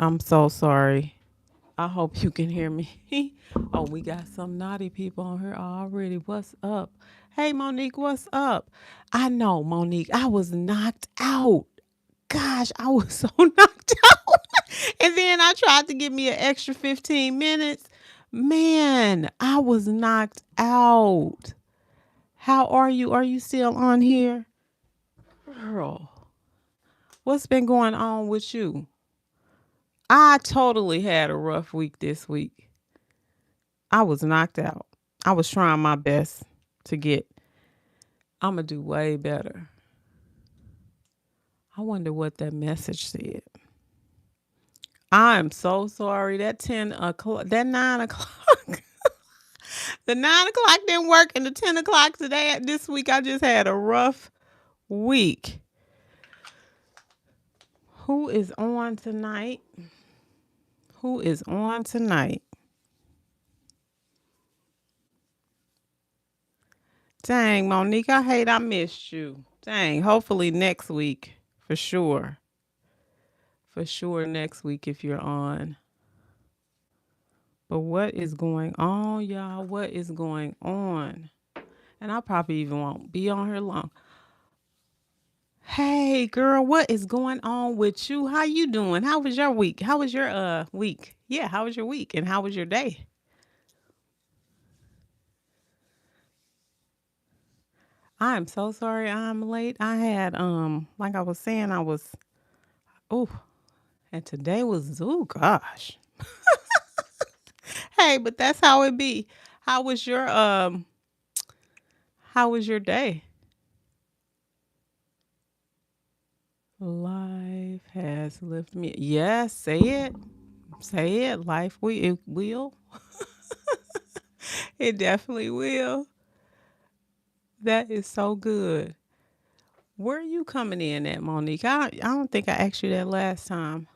I'm so sorry. I hope you can hear me. Oh, we got some naughty people on here already. What's up? Hey, Monique, what's up? I know, Monique, I was knocked out. Gosh, I was so knocked out. And then I tried to give me an extra 15 minutes. Man, I was knocked out. How are you? Are you still on here? Girl, what's been going on with you? I totally had a rough week this week. I was knocked out. I was trying my best to get, I'm going to do way better. I wonder what that message said. I'm so sorry. That 10 o'clock, that 9 o'clock, the 9 o'clock didn't work. And the 10 o'clock today, this week, I just had a rough week. Who is on tonight? Who is on tonight? Dang, Monique, I hate I missed you. Dang, hopefully next week for sure. For sure next week if you're on. But what is going on, y'all? What is going on? And I probably even won't be on here long. Hey, girl, what is going on with you? How you doing? How was your week? How was your week? Yeah, how was your week? And how was your day? I'm so sorry I'm late. I had like I was saying, I was oh, and today was oh gosh. Hey, but that's how it be. How was your how was your day? Life has lifted me. Yes, say it. Say it. Life it will. It definitely will. That is so good. Where are you coming in at, Monique? I don't think I asked you that last time.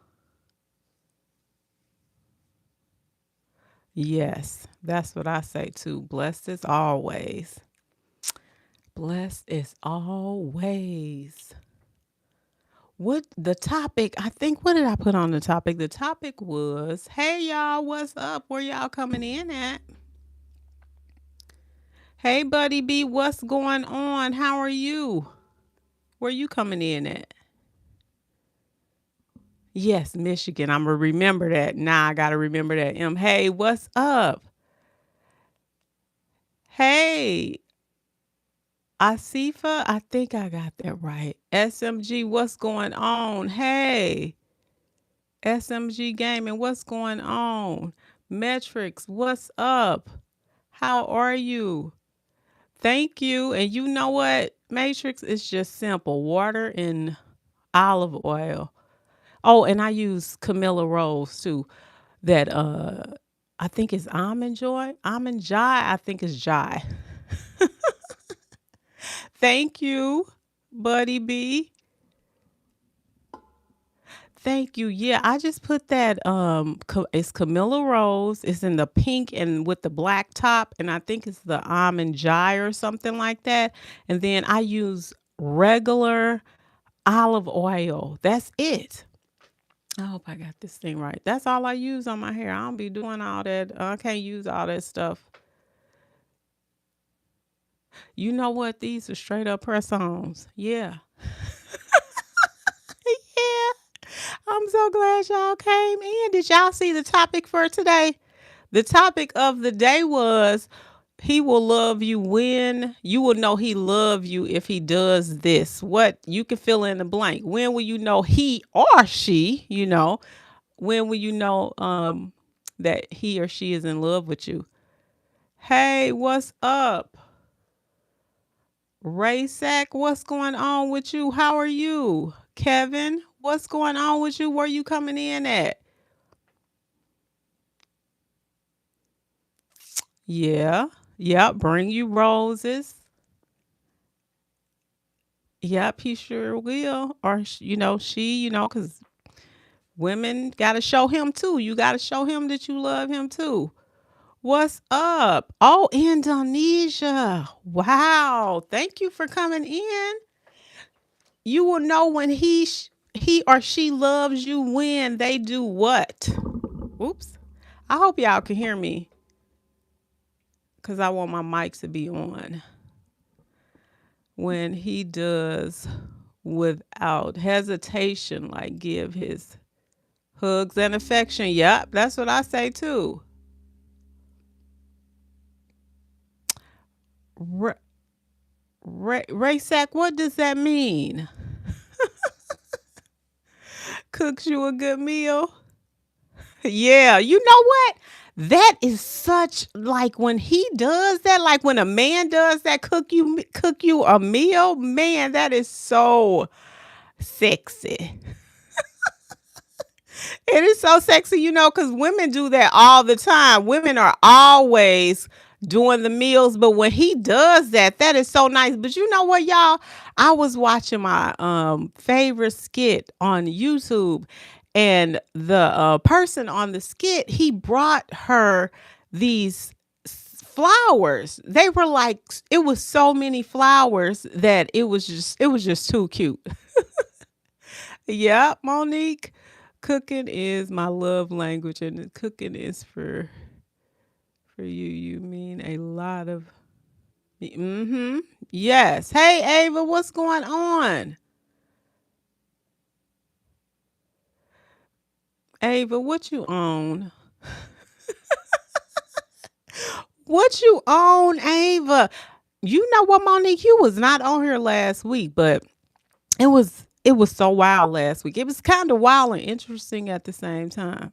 Yes, that's what I say too. Blessed as always. Blessed as always. What the topic? I think what did I put on the topic? The topic was, "Hey y'all, what's up? Where y'all coming in at? Hey buddy B, what's going on? How are you? Where you coming in at?" Yes, Michigan. I'm gonna remember that. Nah, I gotta remember that. Hey, what's up? Hey, Asifa. I think I got that right. SMG, what's going on? Hey, SMG Gaming, what's going on? Metrics, what's up? How are you? Thank you. And you know what? Matrix is just simple water and olive oil. Oh, and I use Camilla Rose too. That I think is almond joy. Almond jai, I think is jai. Thank you, Buddy B. Thank you. Yeah, I just put that it's Camilla Rose. It's in the pink and with the black top and I think it's the almond jai or something like that. And then I use regular olive oil. That's it. I hope I got this thing right. That's all I use on my hair. I don't be doing all that. I can't use all that stuff. You know what? These are straight up press ons. Yeah. Yeah. I'm so glad y'all came in. Did y'all see the topic for today? The topic of the day was he will love you when you will know he love you if he does this. What you can fill in the blank. When will you know he or she, when will you know that he or she is in love with you? Hey, what's up? Ray Sack, what's going on with you? How are you? Kevin, what's going on with you? Where you coming in at? Yeah. Yep. Bring you roses. Yep, he sure will. Or, she, because women got to show him too. You got to show him that you love him too. What's up? Oh, Indonesia. Wow. Thank you for coming in. You will know when he or she loves you when they do what? Oops. I hope y'all can hear me because I want my mic to be on. When he does without hesitation, like give his hugs and affection. Yep, that's what I say too. Ra- Raysack, what does that mean? Cooks you a good meal? Yeah, you know what? That is such like when he does that, like when a man does that, cook you a meal, man, that is so sexy. It is so sexy, because women do that all the time. Women are always doing the meals, but when he does that, that is so nice. But you know what, y'all? I was watching my favorite skit on YouTube, and the person on the skit, he brought her these flowers. They were like, it was so many flowers that it was just too cute. Yeah, Monique. Cooking is my love language, and cooking is for you. You mean a lot of. Mm-hmm. Yes. Hey, Ava, what's going on? Ava, what you own? What you own, Ava? You know what, Monique? You was not on here last week, but it was so wild last week. It was kind of wild and interesting at the same time.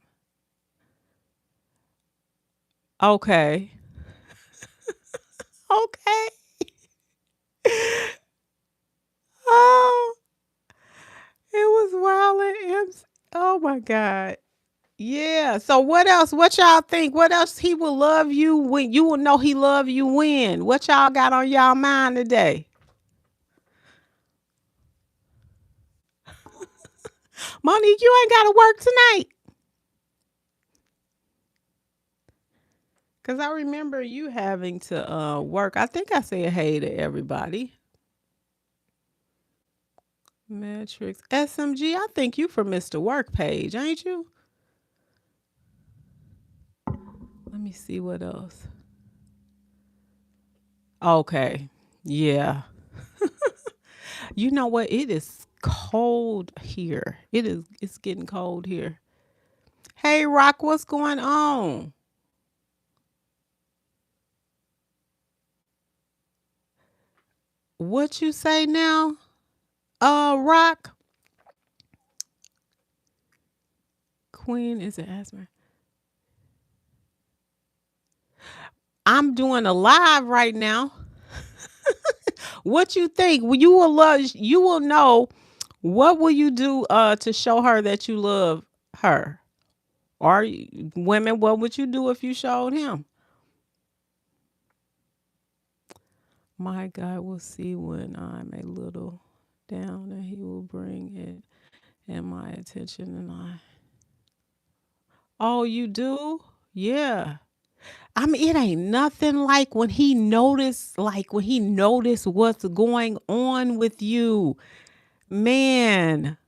Okay. Okay. Oh, it was wild oh my God. Yeah. So what else? What y'all think? What else he will love you when you will know he love you when? What y'all got on y'all mind today? Monique, you ain't gotta work tonight. Cause I remember you having to work. I think I said hey to everybody. Metrics. SMG, I think you from Mr. Work page, ain't you? Let me see what else. Okay. Yeah. You know what? It is cold here. It's getting cold here. Hey Rock, what's going on? What you say now? Rock Queen is it asthma? I'm doing a live right now. What you think? Well, you will know what will you do to show her that you love her? Or women, what would you do if you showed him? My God will see when I'm a little down and he will bring it in my attention and I. Oh, you do? Yeah. I mean, it ain't nothing like when he noticed what's going on with you. Man,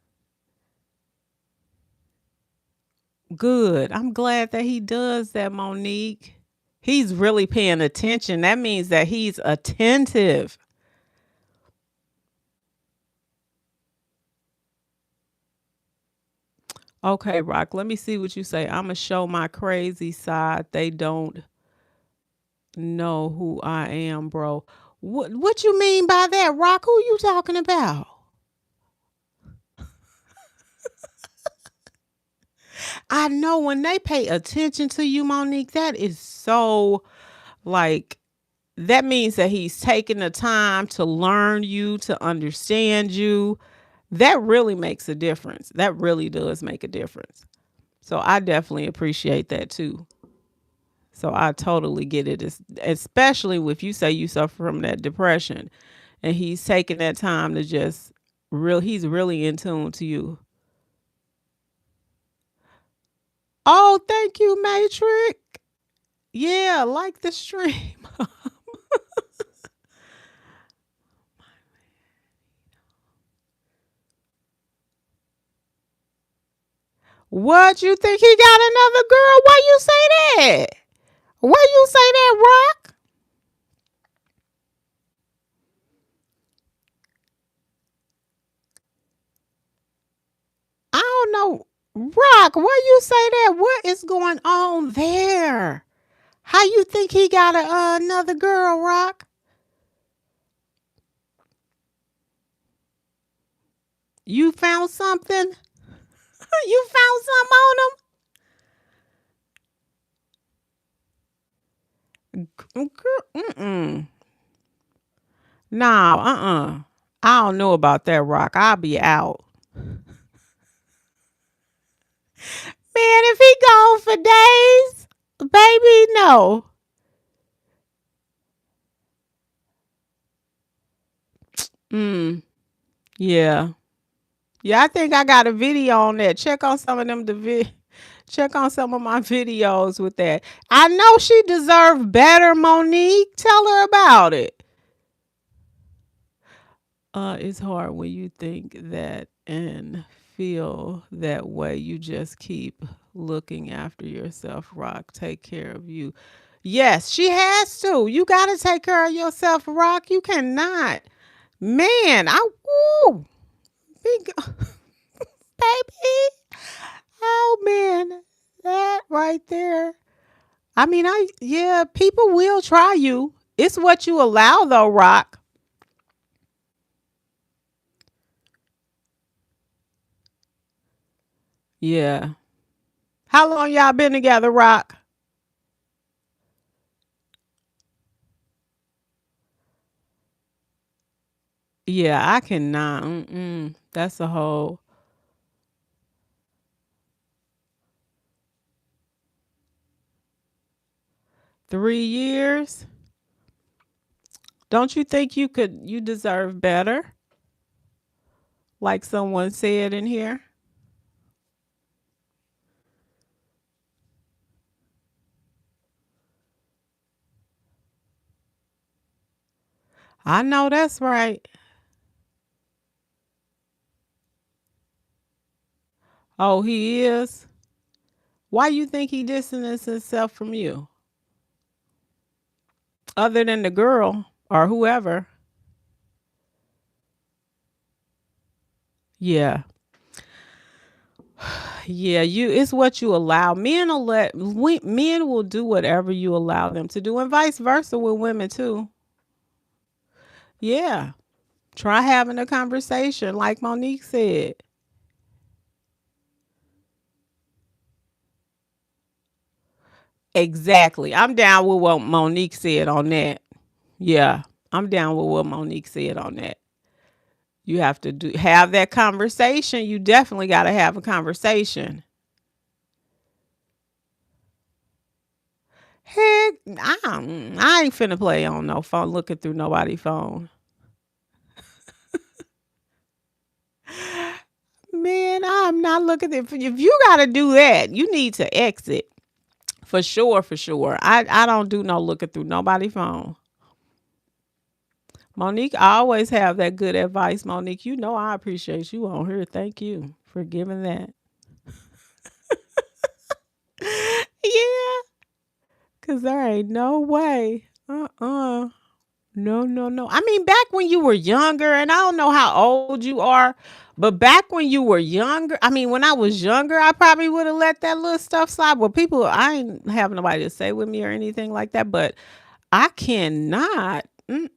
good. I'm glad that he does that, Monique. He's really paying attention. That means that he's attentive. Okay, Rock, let me see what you say. I'm going to show my crazy side. They don't know who I am, bro. What you mean by that, Rock? Who you talking about? I know when they pay attention to you, Monique, that is so like that means that he's taking the time to learn you, to understand you. That really makes a difference. That really does make a difference. So I definitely appreciate that too. So I totally get it, especially if you say you suffer from that depression and he's taking that time to just he's really in tune to you. Oh, thank you, Matrix. Yeah, like the stream. What, you think he got another girl? Why you say that? Why you say that, Rock? I don't know. Rock, why you say that? What is going on there? How you think he got another girl, Rock? You found something? You found something on him? Mm-mm. No, I don't know about that, Rock. I'll be out. Man, if he gone for days, baby, no. Mm, yeah. Yeah, I think I got a video on that. Check on some of them check on some of my videos with that. I know she deserved better, Monique. Tell her about it. It's hard when you think that and feel that way. You just keep looking after yourself, Rock. Take care of you. Yes, she has to. You got to take care of yourself, Rock. You cannot. Man, woo, big, baby. Oh, man. That right there. I mean, yeah, people will try you. It's what you allow, though, Rock. Yeah. How long y'all been together, Rock? Yeah, I cannot. That's a whole 3 years. Don't you think you deserve better? Like someone said in here. I know that's right. Oh, he is. Why you think he distanced himself from you? Other than the girl or whoever. Yeah. Yeah, it's what you allow. Men will do whatever you allow them to do, and vice versa with women too. Yeah. Try having a conversation, like Monique said. Exactly. I'm down with what Monique said on that. Yeah. I'm down with what Monique said on that. You have to have that conversation. You definitely got to have a conversation. Heck, I ain't finna play on no phone, looking through nobody's phone. Man, I'm not looking at. If you got to do that, you need to exit for sure. For sure. I don't do no looking through nobody's phone. Monique, I always have that good advice. Monique, you know I appreciate you on here. Thank you for giving that. Yeah, cause there ain't no way. No, no, no. I mean, back when you were younger, and I don't know how old you are, but back when you were younger, I mean, when I was younger, I probably would have let that little stuff slide. Well, people, I ain't have nobody to say with me or anything like that, but I cannot.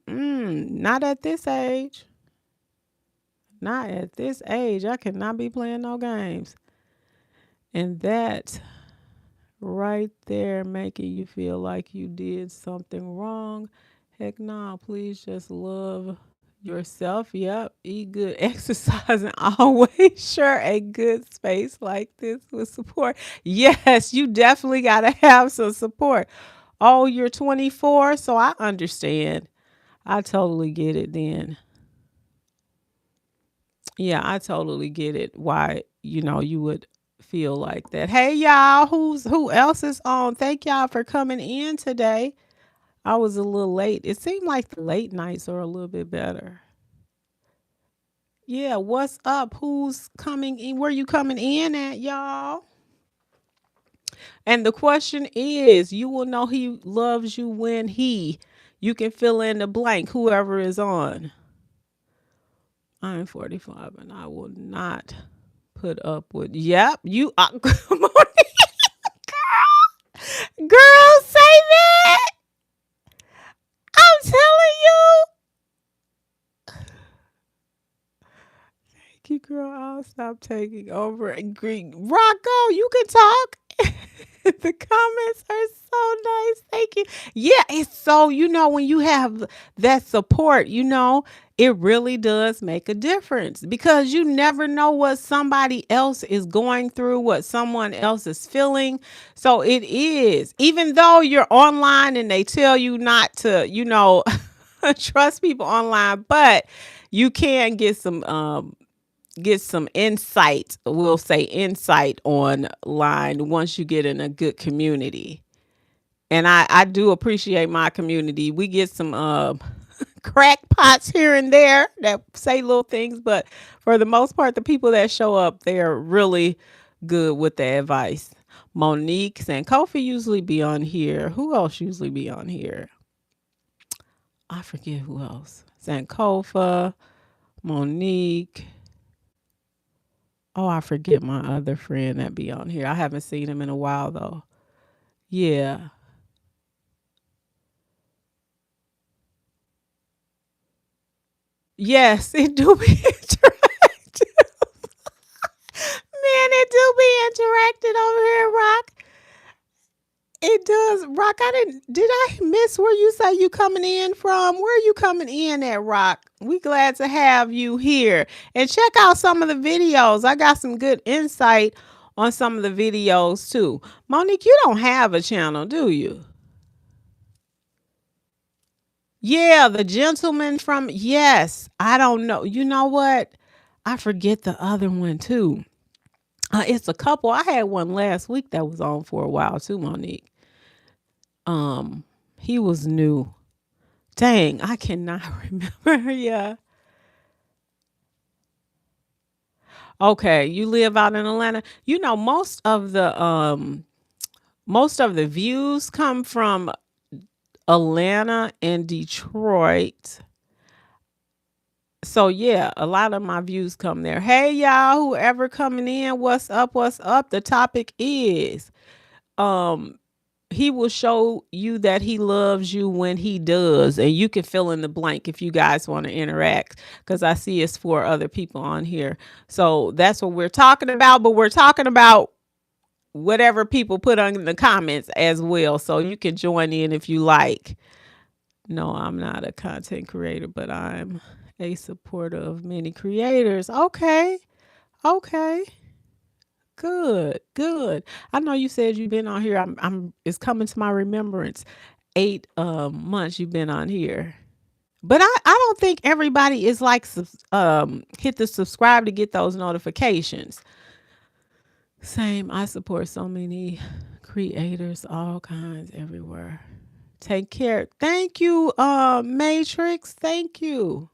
Not at this age. Not at this age. I cannot be playing no games. And that right there making you feel like you did something wrong. Heck no, please just love yourself. Yep. Eat good, exercise, and always share a good space like this with support. Yes, you definitely got to have some support. Oh, you're 24, so I understand. I totally get it then. Yeah, I totally get it. Why, you would feel like that. Hey y'all, who else is on? Thank y'all for coming in today. I was a little late. It seemed like the late nights are a little bit better. Yeah, what's up? Who's coming in? Where you coming in at, y'all? And the question is, you will know he loves you when you can fill in the blank, whoever is on. I'm 45 and I will not put up with, yep, you are. Come on, girl, say that. I'm telling you. Thank you, girl. I'll stop taking over and Greek. Rocco, you can talk. The comments are so nice. Thank you. Yeah, it's so, when you have that support, it really does make a difference because you never know what somebody else is going through, what someone else is feeling. So it is, even though you're online and they tell you not to, trust people online, but you can get some insight, we'll say insight online once you get in a good community. And I do appreciate my community. We get some crackpots here and there that say little things, but for the most part, the people that show up, they're really good with the advice. Monique and Kofi usually be on here. Who else usually be on here? I forget who else. Sankofa, Monique. Oh, I forget my other friend that be on here. I haven't seen him in a while though. Yeah. Yes, it do be interactive. Man, it do be interacted over here, Rock. It does. Rock, did I miss where you say you coming in from? Where are you coming in at, Rock? We glad to have you here. And check out some of the videos. I got some good insight on some of the videos too. Monique, you don't have a channel, do you? Yeah, the gentleman from, yes, I don't know. You know what? I forget the other one too. It's a couple. I had one last week that was on for a while too, Monique. Um, he was new. Dang, I cannot remember. Yeah. Okay, you live out in Atlanta. Most of the views come from Atlanta and Detroit. So yeah, a lot of my views come there. Hey y'all, whoever coming in, what's up? What's up? The topic is um he will show you that he loves you when he does, and you can fill in the blank if you guys want to interact because I see it's for other people on here. So that's what we're talking about, but we're talking about whatever people put on in the comments as well. So you can join in if you like. No, I'm not a content creator, but I'm a supporter of many creators. Okay. Okay. Good. Good. I know you said you've been on here. It's coming to my remembrance. 8 months you've been on here. But I don't think everybody is like hit the subscribe to get those notifications. Same. I support so many creators, all kinds everywhere. Take care. Thank you, Matrix. Thank you.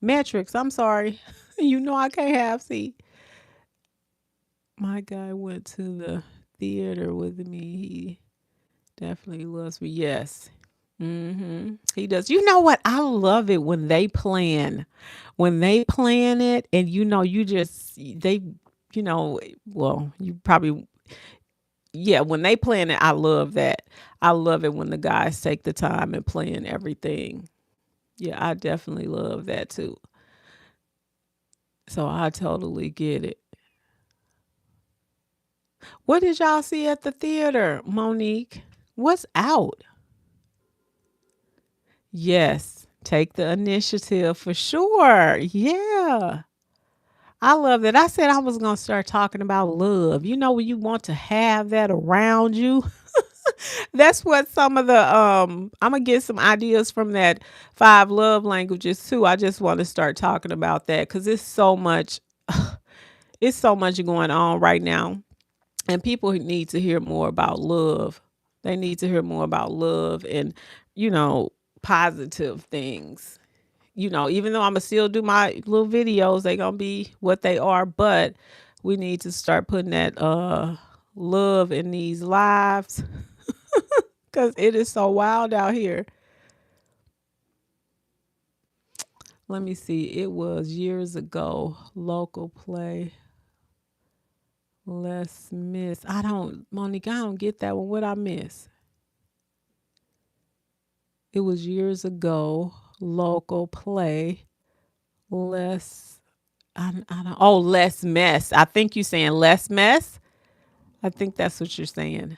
Metrics, I'm sorry. You know I can't have see. My guy went to the theater with me. He definitely loves me. Yes. He does. You know what? I love it when they plan. When they plan it and you just you know, well, you probably yeah, when they plan it, I love that. I love it when the guys take the time and plan everything. Yeah, I definitely love that too. So I totally get it. What did y'all see at the theater, Monique? What's out? Yes, take the initiative for sure. Yeah. I love that. I said I was going to start talking about love. You know, when you want to have that around you, that's what some of the I'm gonna get some ideas from that 5 love languages too. I just want to start talking about that because it's so much going on right now, and people need to hear more about love. They need to hear more about love and you know positive things. Even though I'm gonna still do my little videos, they gonna be what they are. But we need to start putting that love in these lives because it is so wild out here. Let me see. It was years ago. Local play. Les Miss. I don't, Monique, I don't get that one. What I miss? It was years ago. Local play. Less. I don't. Oh, less mess. I think you saying less mess. I think that's what you're saying.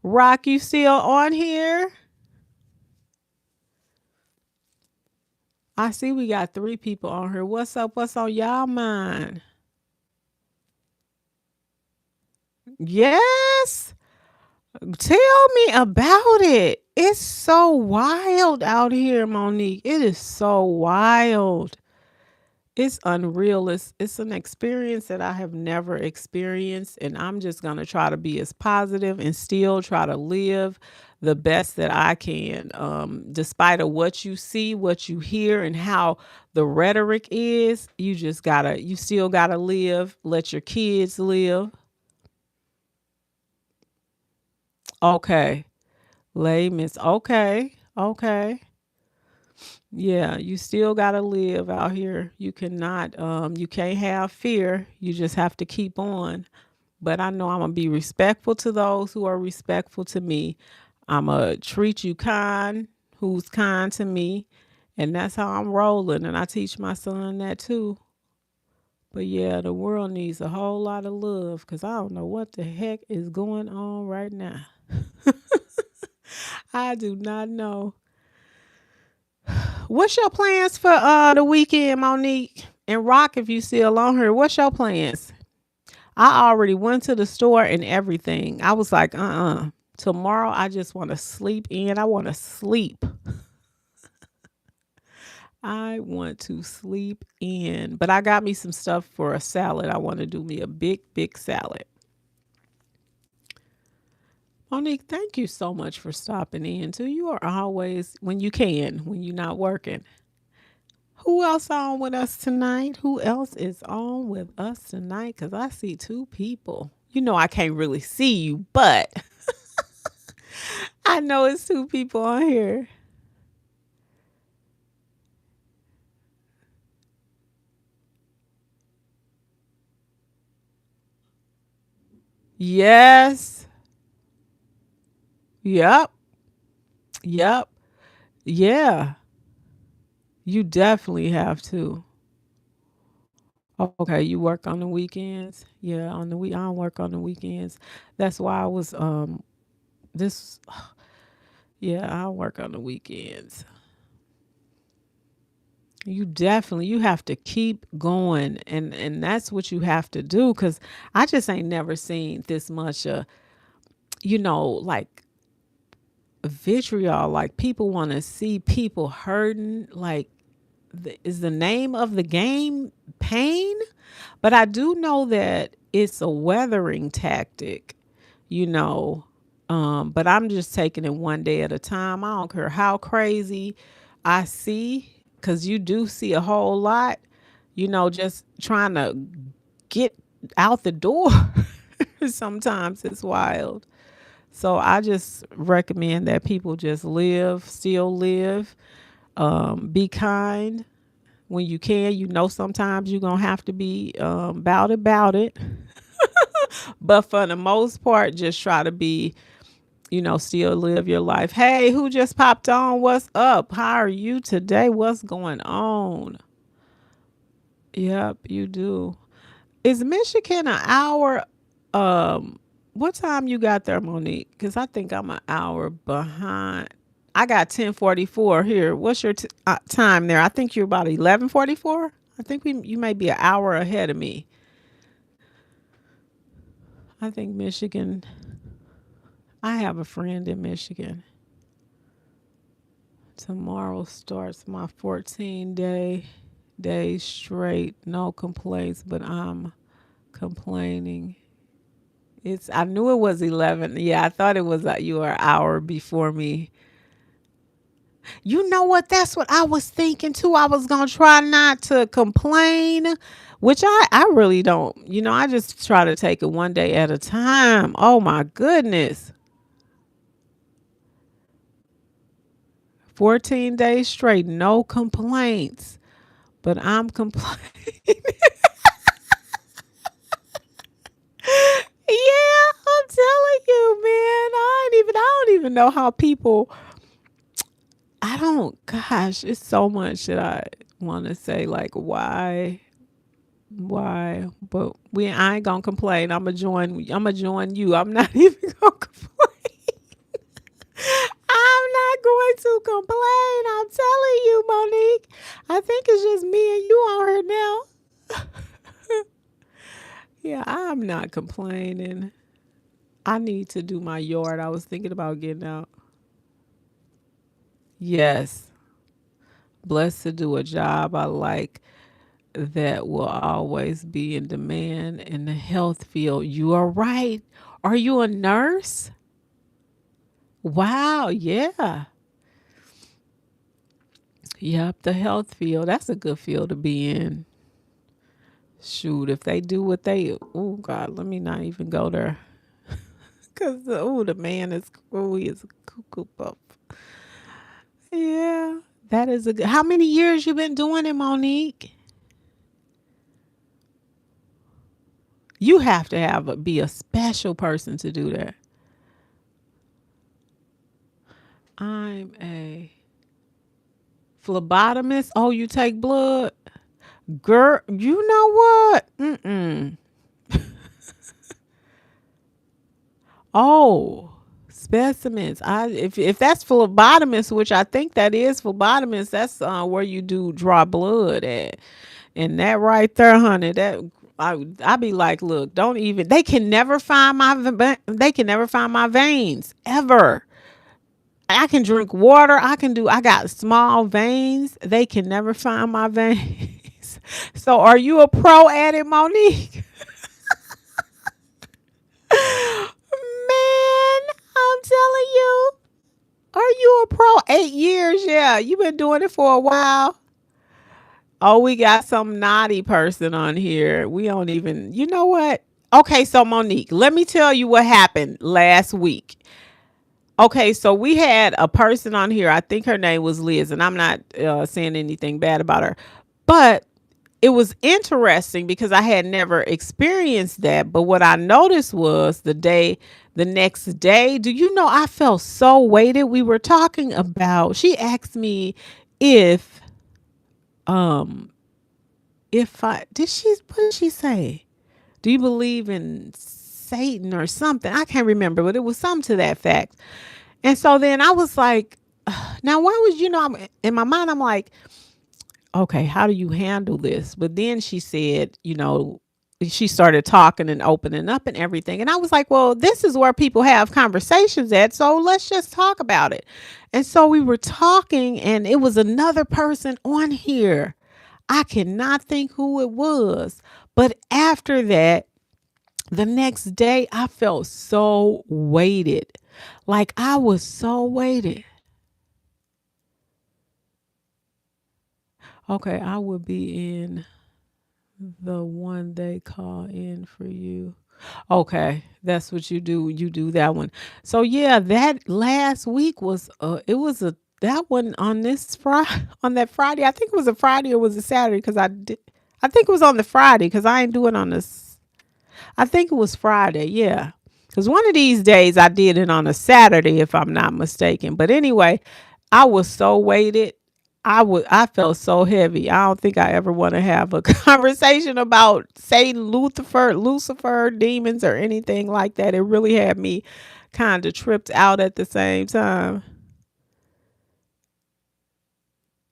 Rock, you still on here? I see we got three people on here. What's up? What's on y'all mind? Yes. Tell me about it. It's so wild out here, Monique. It is so wild. It's unreal. It's an experience that I have never experienced, and I'm just gonna try to be as positive and still try to live the best that I can, despite of what you see, what you hear, and how the rhetoric is. You still gotta live. Let your kids live. Okay, layman's okay, okay. Yeah, you still gotta live out here. You can't have fear. You just have to keep on. But I know I'm gonna be respectful to those who are respectful to me. I'm gonna treat you kind, who's kind to me, and that's how I'm rolling. And I teach my son that too. But yeah, the world needs a whole lot of love because I don't know what the heck is going on right now. I do not know. What's your plans for the weekend, Monique? And Rock, if you still on here, what's your plans? I already went to the store and everything. I was like, Tomorrow I just want to sleep in. I want to sleep. I want to sleep in. But I got me some stuff for a salad. I want to do me a big, big salad. Monique, thank you so much for stopping in too. You are always when you can, when you're not working. Who else on with us tonight? Who else is on with us tonight? Because I see two people. I can't really see you, but I know it's two people on here. Yes. Yep. Yep. Yeah. You definitely have to. Okay, you work on the weekends? Yeah, on the week I don't work on the weekends. That's why I was this yeah, I work on the weekends. You have to keep going, and that's what you have to do cuz I just ain't never seen this much like vitriol, like people want to see people hurting, like is the name of the game pain? But I do know that it's a weathering tactic, you know. But I'm just taking it one day at a time. I don't care how crazy I see, because you do see a whole lot, just trying to get out the door. Sometimes it's wild. So I just recommend that people just live, still live, be kind when you can. Sometimes you're going to have to be about it. But for the most part, just try to be, still live your life. Hey, who just popped on? What's up? How are you today? What's going on? Yep, you do. Is Michigan an hour? What time you got there, Monique? Because I think I'm an hour behind. I got 10:44 here. What's your time there? I think you're about 11:44. I think you may be an hour ahead of me. I think Michigan. I have a friend in Michigan. Tomorrow starts my 14 days straight, no complaints, but I'm complaining. I knew it was 11. Yeah, I thought it was you were an hour before me. You know what? That's what I was thinking too. I was gonna try not to complain, which I really don't. I just try to take it one day at a time. Oh my goodness. 14 days straight, no complaints. But I'm complaining. Yeah, I'm telling you, man. I don't even know how people I don't gosh, it's so much that I want to say like why, but I ain't gonna complain. I'm gonna join you. I'm not even gonna complain. I'm not going to complain. I'm telling you, Monique. I think it's just me and you on here now. Yeah, I'm not complaining. I need to do my yard. I was thinking about getting out. Yes. Blessed to do a job I like that will always be in demand in the health field. You are right. Are you a nurse? Wow. Yeah. Yep. The health field. That's a good field to be in. Shoot. If they do what they, oh God, let me not even go there. Cause the man is, he is a cuckoo pup. Yeah. That is a good, how many years you been doing it, Monique? You have to be a special person to do that. I'm a phlebotomist. Oh, you take blood? Girl, you know what? Mm-mm. Oh, specimens. If that's phlebotomist, which I think that is phlebotomist, that's where you do draw blood at. And that right there, honey, I be like, look, don't even. They can never find my veins ever. I can drink water. I got small veins. They can never find my veins. So are you a pro at it, Monique? Man, I'm telling you. Are you a pro? 8 years, yeah. You've been doing it for a while. Oh, we got some naughty person on here. We don't even, you know what? Okay, so Monique, let me tell you what happened last week. Okay, so we had a person on here. I think her name was Liz, and I'm not saying anything bad about her, but it was interesting because I had never experienced that. But what I noticed was the next day, do you know, I felt so weighted. We were talking about, she asked me if, um, what did she say? Do you believe in Satan or something? I can't remember, but it was something to that fact. And so then I was like, now why would in my mind, I'm like, okay, how do you handle this? But then she said, she started talking and opening up and everything. And I was like, well, this is where people have conversations at. So let's just talk about it. And so we were talking, and it was another person on here. I cannot think who it was. But after that, the next day, I felt so weighted. Like I was so weighted. Okay, I would be in the one they call in for you. Okay, that's what you do. You do that one. So yeah, that last week was it was a that one on this Friday on that Friday. I think it was a Friday or was a Saturday because I think it was on the Friday because I ain't doing on this. I think it was Friday. Yeah, because one of these days I did it on a Saturday if I'm not mistaken. But anyway, I was so weighted. I felt so heavy. I don't think I ever want to have a conversation about Satan, Lucifer, demons, or anything like that. It really had me kind of tripped out at the same time.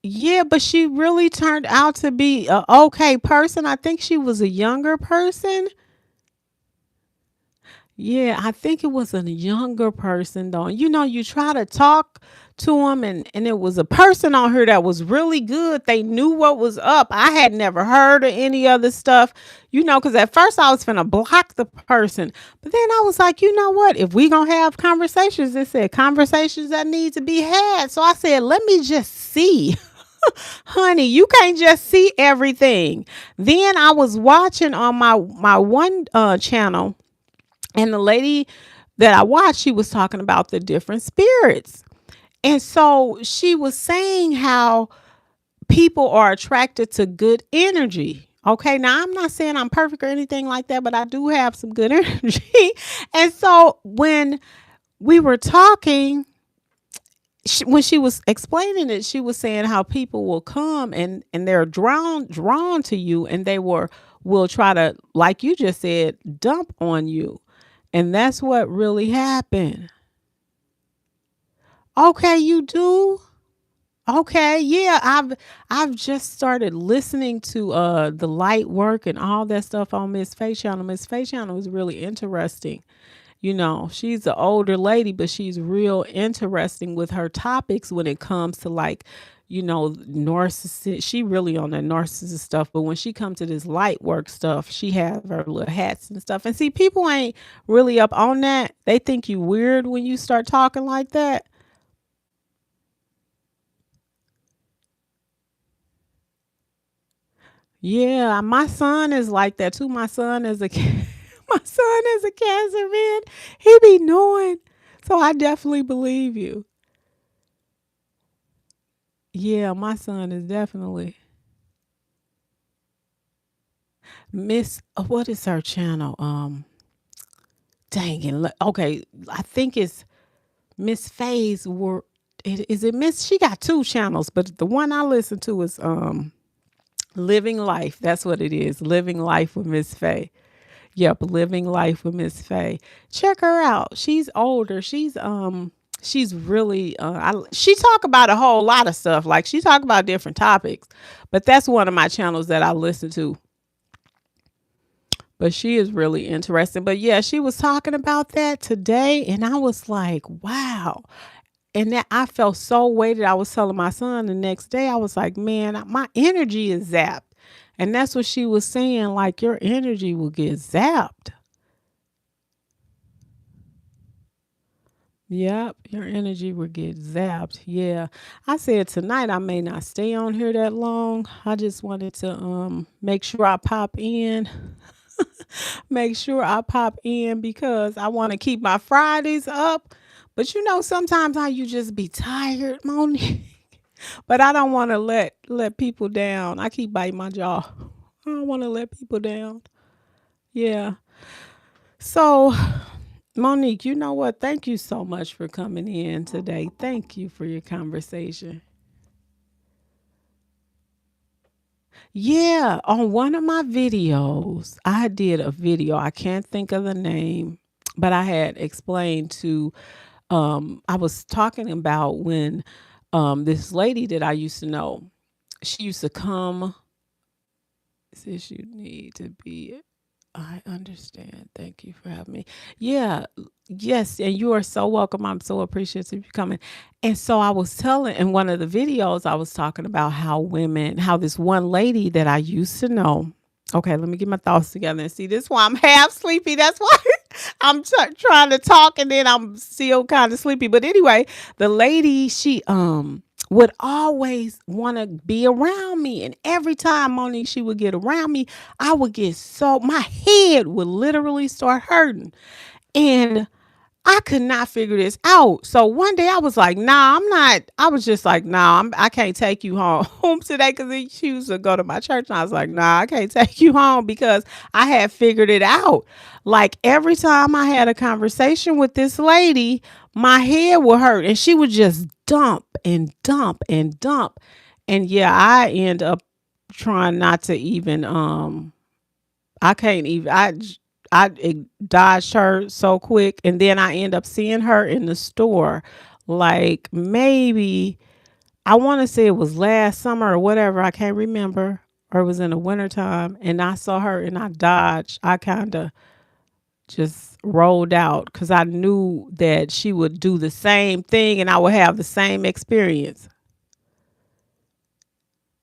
Yeah, but she really turned out to be a okay person. I think she was a younger person. Yeah, I think it was a younger person though. You know, you try to talk to them, and it was a person on here that was really good. They knew what was up. I had never heard of any other stuff, you know, because at first I was finna block the person. But then I was like, you know what? If we gonna have conversations, it said conversations that need to be had. So I said, let me just see. Honey, you can't just see everything. Then I was watching on my one channel, and the lady that I watched, she was talking about the different spirits. And so she was saying how people are attracted to good energy. Okay, now I'm not saying I'm perfect or anything like that, but I do have some good energy. And so when we were talking, when she was explaining it, she was saying how people will come and they're drawn to you, and they will try to, like you just said, dump on you. And that's what really happened. Okay, you do? Okay, yeah, I've just started listening to the light work and all that stuff on Miss Faye channel. Miss Faye channel is really interesting. You know, she's an older lady, but she's real interesting with her topics when it comes to, like, you know, narcissist. She really on that narcissist stuff. But when she comes to this light work stuff, she has her little hats and stuff. And see, people ain't really up on that. They think you weird when you start talking like that. Yeah, my son is like that too. My son is a my son is a cancer man. He be knowing. So I definitely believe you. Yeah, my son is definitely Miss. What is her channel? Dang it. Okay, I think it's Miss Faye's work. Is it Miss? She got two channels, but the one I listen to is Living Life. That's what it is. Living Life with Miss Faye. Yep, Living Life with Miss Faye. Check her out. She's older. She's really she talk about a whole lot of stuff. Like, she talk about different topics. But that's one of my channels that I listen to. But she is really interesting. But yeah, she was talking about that today, and I was like, wow. And that I felt so weighted. I was telling my son the next day, I was like, man, my energy is zapped. And that's what she was saying, like, your energy will get zapped. Yep, your energy will get zapped. Yeah. I said tonight I may not stay on here that long. I just wanted to make sure I pop in. Make sure I pop in because I want to keep my Fridays up. But you know, sometimes how you just be tired, Monique. But I don't want to let people down. I keep biting my jaw. I don't want to let people down. Yeah. So, Monique, you know what? Thank you so much for coming in today. Thank you for your conversation. Yeah, on one of my videos, I did a video. I can't think of the name, but I had explained to I was talking about when this lady that I used to know, she used to come, says you need to be. I understand. Thank you for having me. Yeah, yes, and you are so welcome. I'm so appreciative you coming. And so I was telling in one of the videos, I was talking about how this one lady that I used to know. Okay, let me get my thoughts together and see. This is why I'm half sleepy. That's why I'm trying to talk and then I'm still kind of sleepy. But anyway, the lady, she would always want to be around me, and every time Monique she would get around me, I would get so my head would literally start hurting. And I could not figure this out. So one day I was like, nah, I'm not. I was just like, nah, I can't take you home today because she used to go to my church. And I was like, nah, I can't take you home because I had figured it out. Like, every time I had a conversation with this lady, my head would hurt and she would just dump and dump and dump. And yeah, I end up trying not to even I can't even. Dodged her so quick, and then I end up seeing her in the store, like maybe I want to say it was last summer or whatever. I can't remember, or it was in the wintertime, and I saw her and I dodged. I kind of just rolled out because I knew that she would do the same thing and I would have the same experience.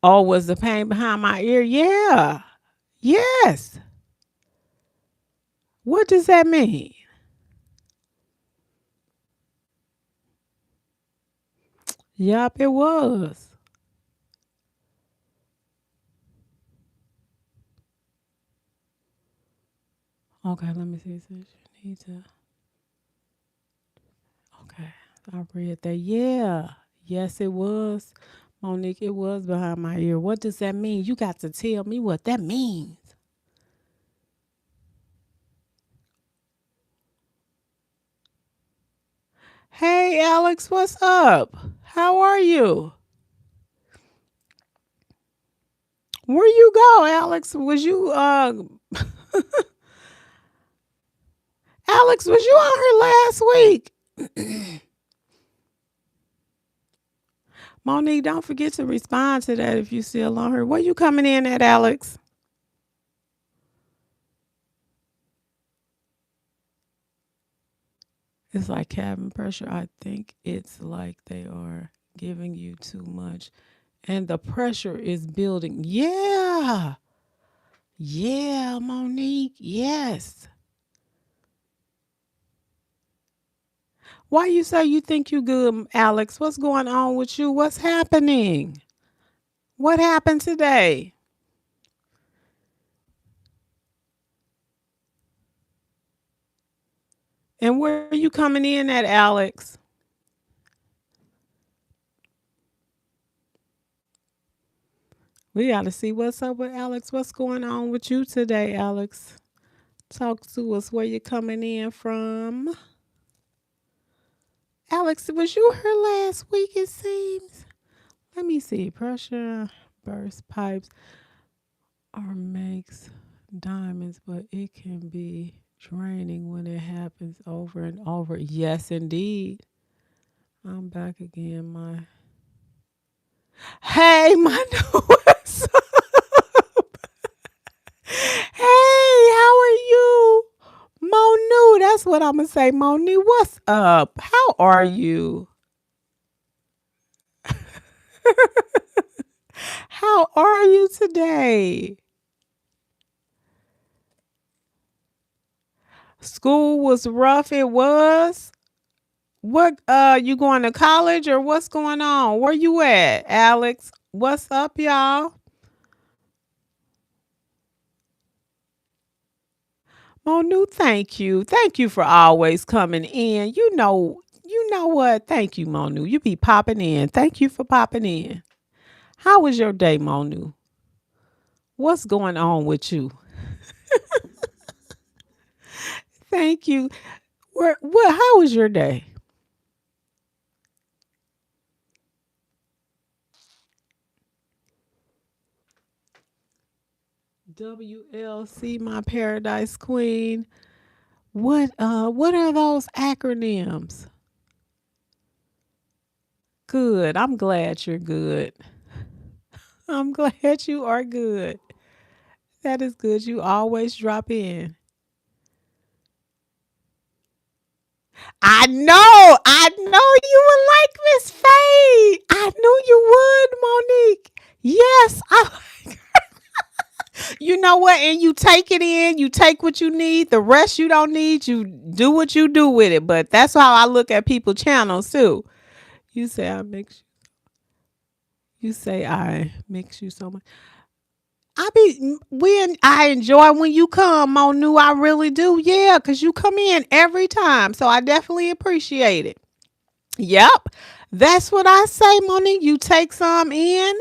Oh, was the pain behind my ear? Yeah. Yes. What does that mean? Yup, it was. Okay, let me see. It says you need to. Okay, I read that. Yeah. Yes, it was. Monique, it was behind my ear. What does that mean? You got to tell me what that means. Hey, Alex, what's up? How are you? Where you go, Alex? Was you Alex, was you on here last week? Monique, don't forget to respond to that if you still on her. Where you coming in at, Alex? It's like cabin pressure. I think it's like they are giving you too much. And the pressure is building. Yeah. Yeah, Monique. Yes. Why you say you think you good, Alex? What's going on with you? What's happening? What happened today? And where are you coming in at, Alex? We got to see what's up with Alex. What's going on with you today, Alex? Talk to us where you're coming in from. Alex, was you here last week, it seems? Let me see. Pressure, burst pipes, or makes diamonds, but it can be draining when it happens over and over. Yes, indeed. I'm back again, my. Hey, my newest. Hey, how are you? Monu, that's what I'm gonna say. Monu, what's up? How are you? How are you today? School was rough. It was. What you going to college or what's going on? Where you at, Alex? What's up, y'all? Monu, thank you. Thank you for always coming in. You know what? Thank you, Monu. You be popping in. Thank you for popping in. How was your day, Monu? What's going on with you? Thank you. What how was your day? WLC, my paradise queen. What are those acronyms? Good. I'm glad you're good. I'm glad you are good. That is good. You always drop in. I know you would like Miss Faye. I knew you would, Monique. Yes, you know what? And you take it in, you take what you need. The rest you don't need, you do what you do with it. But that's how I look at people channels too. You say I mix you say I mix you so much. I enjoy when you come, Monu. I really do. Yeah, because you come in every time. So I definitely appreciate it. Yep. That's what I say, Monique. You take some in,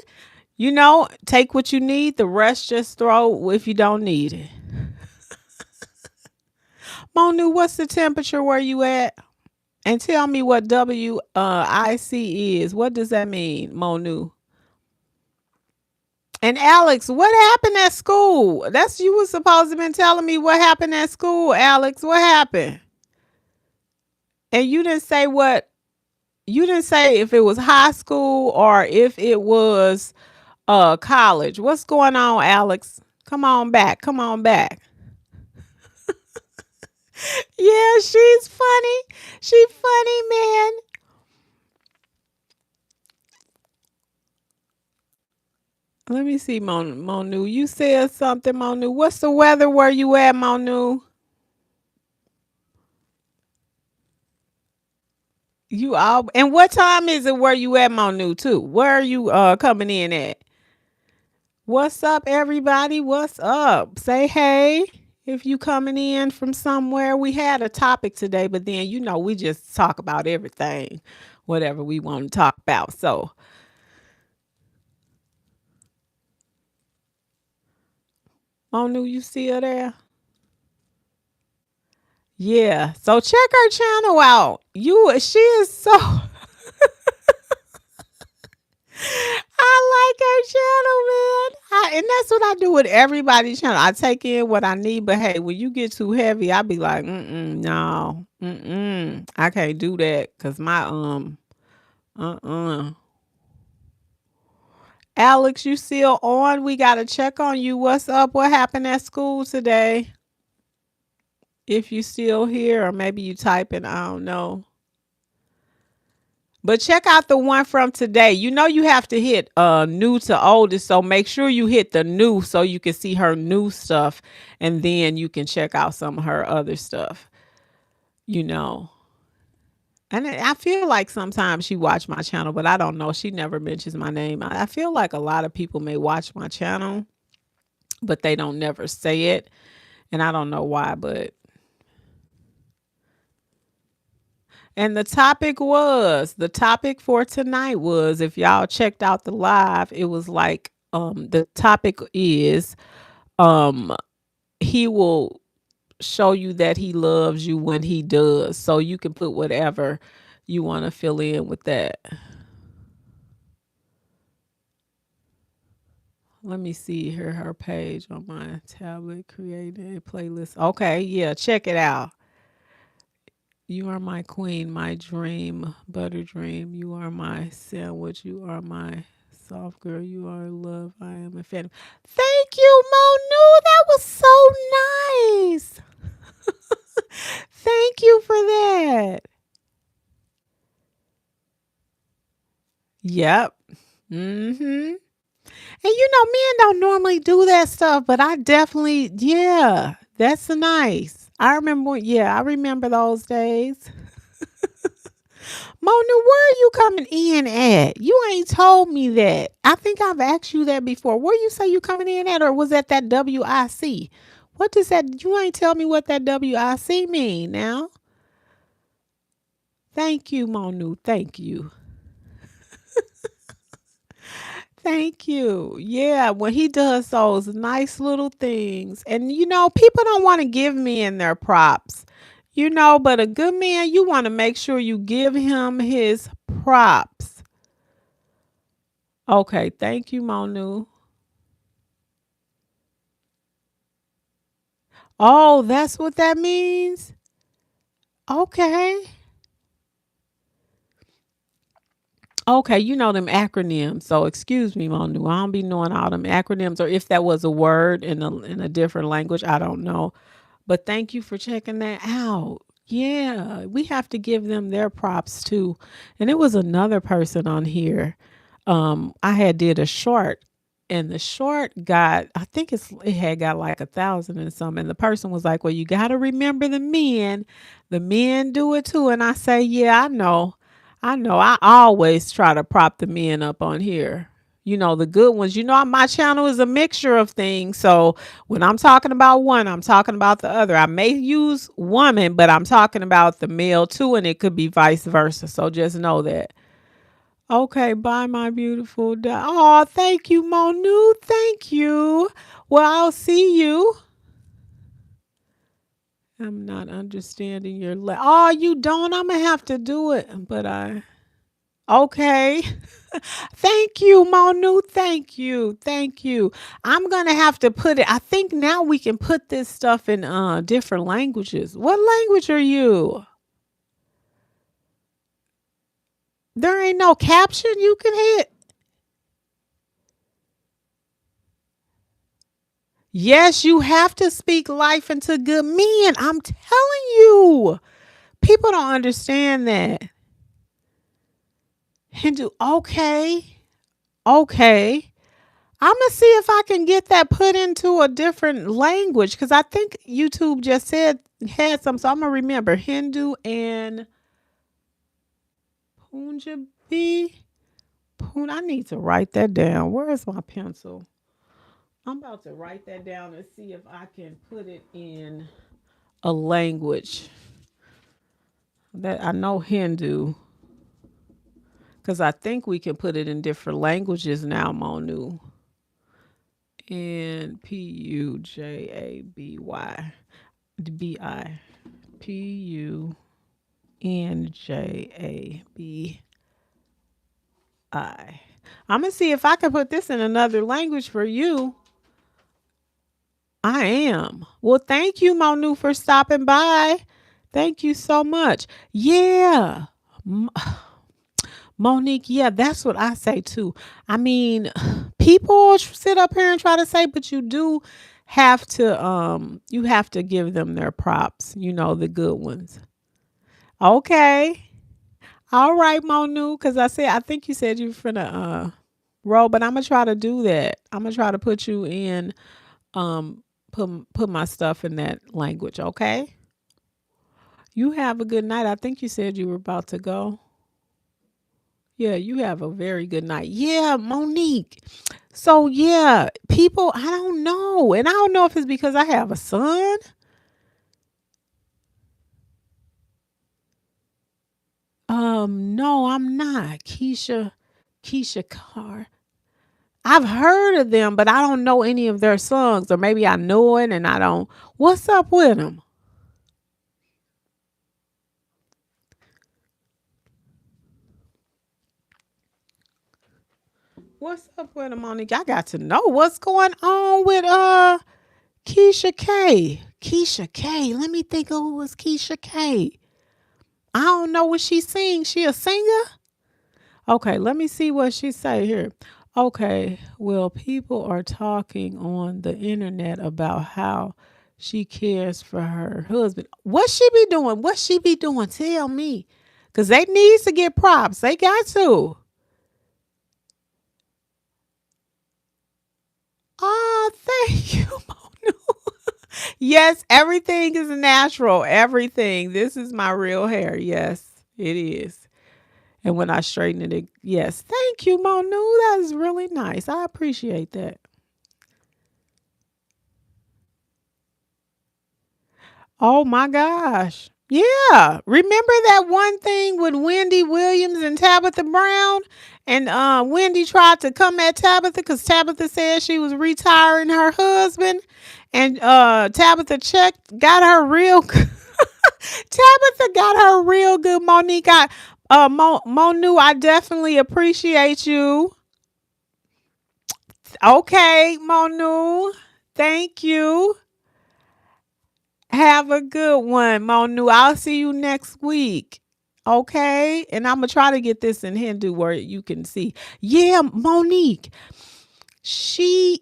take what you need. The rest just throw if you don't need it. Monu, what's the temperature where you at? And tell me what WIC is. What does that mean, Monu? And Alex, what happened at school? That's you was supposed to been telling me what happened at school, Alex. What happened? And you didn't say if it was high school or if it was college. What's going on, Alex? Come on back. Come on back. Yeah, she's funny. She funny, man. Let me see, Monu. You said something, Monu. What's the weather where you at, Monu? You all and what time is it where you at, Monu, too? Where are you coming in at? What's up, everybody? What's up? Say hey. If you coming in from somewhere, we had a topic today, but then we just talk about everything, whatever we want to talk about. So, Monu, you still there? Yeah. So check her channel out. She is so I like her channel, man. And that's what I do with everybody's channel. I take in what I need, but hey, when you get too heavy, I be like, no, I can't do that because my uh. Alex, you still on? We gotta check on you. What's up? What happened at school today? If you still here, or maybe you typing, I don't know. But check out the one from today. You have to hit new to oldest. So make sure you hit the new so you can see her new stuff. And then you can check out some of her other stuff. You know. And I feel like sometimes she watch my channel, but I don't know. She never mentions my name. I feel like a lot of people may watch my channel, but they don't never say it. And I don't know why, but and the topic for tonight was, if y'all checked out the live, it was like the topic is um he will show you that he loves you when he does. So you can put whatever you want to fill in with that. Let me see here her page on my tablet, creating a playlist. Okay, yeah, check it out. You are my queen, my dream, butter dream. You are my sandwich. You are my soft girl. You are love. I am a fan. Thank you, Monu. That was so nice. Thank you for that. Yep. Mm-hmm. And men don't normally do that stuff, but I definitely, yeah, that's nice. I remember those days. Mona, where are you coming in at? You ain't told me that. I think I've asked you that before. Where you say you coming in at, or was that WIC? What does that? You ain't tell me what that WIC mean now. Thank you, Monu. Thank you. Thank you. Yeah, when he does those nice little things. And people don't want to give men their props. But a good man, you want to make sure you give him his props. Okay, thank you, Monu. Oh, that's what that means? Okay. Okay, you know them acronyms. So excuse me, Monu. I don't be knowing all them acronyms, or if that was a word in a different language, I don't know. But thank you for checking that out. Yeah, we have to give them their props too. And it was another person on here. I had did a short, and the short got, I think it had got like 1,000 and some. And the person was like, "Well, you got to remember the men. The men do it too." And I say, "Yeah, I know. I know. I always try to prop the men up on here. The good ones. My channel is a mixture of things. So when I'm talking about one, I'm talking about the other. I may use woman, but I'm talking about the male too, and it could be vice versa. So just know that. Okay, bye, my beautiful. Oh, thank you, Monu. Thank you. Well, I'll see you. I'm not understanding your. Oh, you don't. I'm gonna have to do it, but I. Okay. Thank you, Monu. Thank you. Thank you. I'm going to have to put it. I think now we can put this stuff in different languages. What language are you? There ain't no caption you can hit. Yes, you have to speak life into good men. I'm telling you. People don't understand that. Hindu, okay. Okay. I'm gonna see if I can get that put into a different language because I think YouTube just said had some. So I'm gonna remember Hindu and Punjabi. I need to write that down. Where is my pencil? I'm about to write that down and see if I can put it in a language that I know Hindu because I think we can put it in different languages now, Monu. N Pujabi. Punjabi. I'm gonna see if I can put this in another language for you. I am. Well, thank you, Monu, for stopping by. Thank you so much. Yeah. Monique, yeah, that's what I say too. I mean, people sit up here and try to say, but you have to give them their props, the good ones. Okay. All right, Monu, because I think you said you were finna roll, but I'm gonna try to do that. I'm gonna try to put you in um put my stuff in that language, okay? You have a good night. I think you said you were about to go. Yeah, you have a very good night. Yeah, Monique. So yeah, people, I don't know. And I don't know if it's because I have a son. No, I'm not. Keisha Carr. I've heard of them, but I don't know any of their songs. Or maybe I know it and I don't. What's up with them? What's up with them, Monique? I got to know what's going on with Keisha K. Keisha K. Let me think of who was Keisha K. I don't know what she sings. She a singer? Okay, let me see what she say here. Okay, well, people are talking on the internet about how she cares for her husband. What she be doing? What she be doing? Tell me. Cause they needs to get props. They got to. Oh, thank you, Monu. Yes, everything is natural. Everything. This is my real hair. Yes, it is. And when I straighten it, yes. Thank you, Monu. That is really nice. I appreciate that. Oh my gosh. Yeah. Remember that one thing with Wendy Williams and Tabitha Brown? And Wendy tried to come at Tabitha because Tabitha said she was retiring her husband. And Tabitha checked, got her real good. Tabitha got her real good. Monique, Monu, I definitely appreciate you. Okay, Monu. Thank you. Have a good one, Monu. I'll see you next week. Okay. And I'm gonna try to get this in Hindu where you can see. Yeah, Monique. She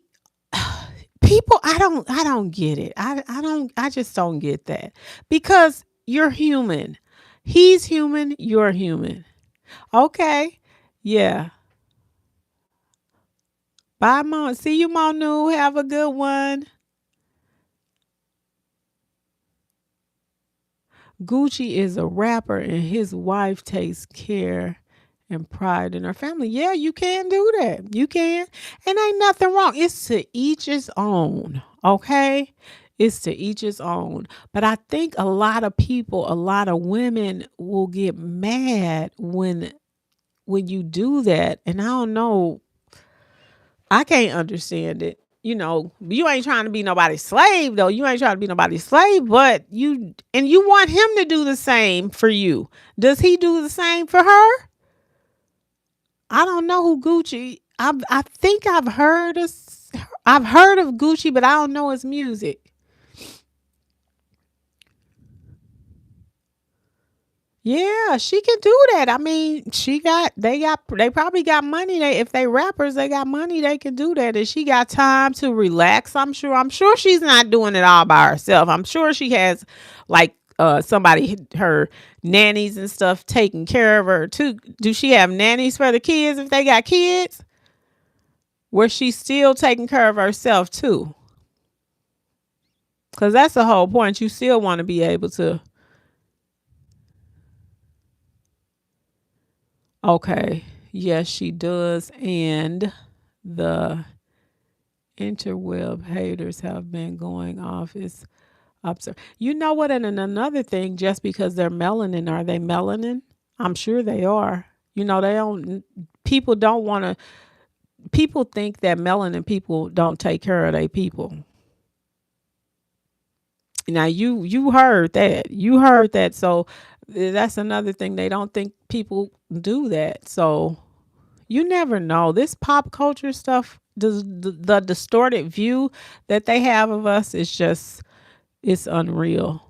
people I don't get it. I just don't get that. Because you're human. He's human, you're human. Okay. Yeah. Bye, Mon. See you, Monu. Have a good one. Gucci is a rapper and his wife takes care and pride in her family. Yeah, you can do that. You can. And ain't nothing wrong. It's to each his own. Okay? It's to each his own. But I think a lot of people, a lot of women will get mad when you do that. And I don't know, I can't understand it. You ain't trying to be nobody's slave though. You ain't trying to be nobody's slave, but you want him to do the same for you. Does he do the same for her? I don't know who Gucci. I think I've heard of Gucci, but I don't know his music. Yeah, she can do that. I mean, they probably got money. If they rappers, they got money. They can do that. And she got time to relax. I'm sure she's not doing it all by herself. I'm sure she has like somebody, her nannies and stuff, taking care of her too. Do she have nannies for the kids if they got kids? Where she's still taking care of herself too? Because that's the whole point. You still want to be able to. Okay. Yes, she does. And the interweb haters have been going off. It's absurd. You know what? And another thing, just because they're melanin, are they melanin? I'm sure they are. You know, they don't, people don't want to, people think that melanin people don't take care of their people. Now you heard that. You heard that. So that's another thing. They don't think people do that. So you never know. This pop culture stuff, the distorted view that they have of us is just, it's unreal.